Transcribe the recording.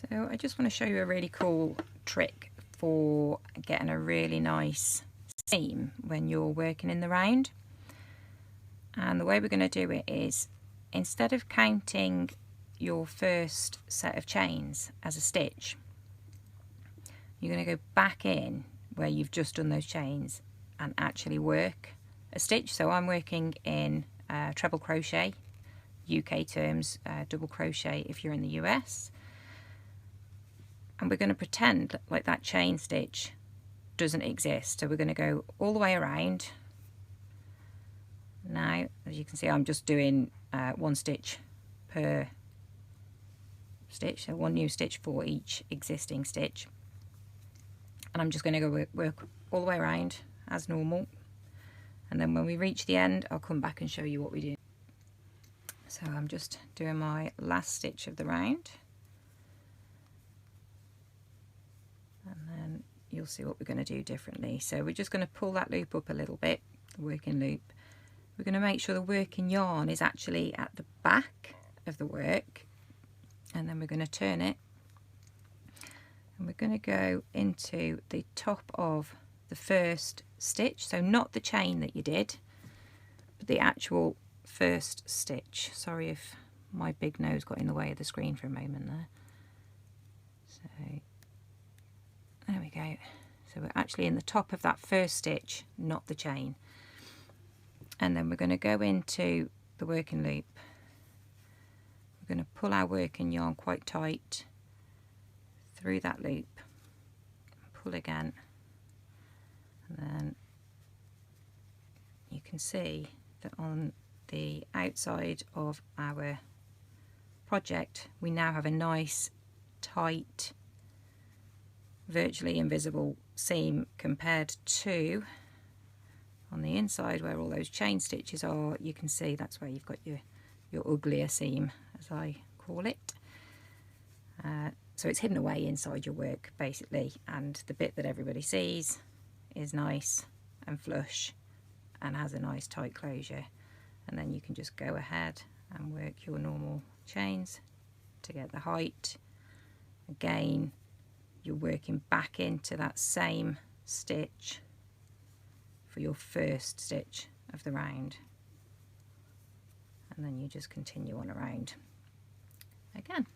So I just want to show you a really cool trick for getting a really nice seam when you're working in the round. And the way we're going to do it is, instead of counting your first set of chains as a stitch, you're going to go back in where you've just done those chains and actually work a stitch. So I'm working in treble crochet, UK terms, double crochet if you're in the US. And we're going to pretend like that chain stitch doesn't exist. So we're going to go all the way around. Now, as you can see, I'm just doing one stitch per stitch, so one new stitch for each existing stitch. And I'm just going to go work all the way around as normal. And then when we reach the end, I'll come back and show you what we do. So I'm just doing my last stitch of the round. And then you'll see what we're going to do differently. So we're just going to pull that loop up a little bit, the working loop. We're going to make sure the working yarn is actually at the back of the work. And then we're going to turn it. And we're going to go into the top of the first stitch. So not the chain that you did, but the actual first stitch. Sorry if my big nose got in the way of the screen for a moment there. So there we go. So we're actually in the top of that first stitch, not the chain. And then we're going to go into the working loop. We're going to pull our working yarn quite tight through that loop, pull again, and then you can see that on the outside of our project we now have a nice tight, virtually invisible seam, compared to on the inside where all those chain stitches are. You can see that's where you've got your uglier seam, as I call it. So it's hidden away inside your work basically, and the bit that everybody sees is nice and flush and has a nice tight closure. And then you can just go ahead and work your normal chains to get the height. Again, you're working back into that same stitch for your first stitch of the round, and then you just continue on around again.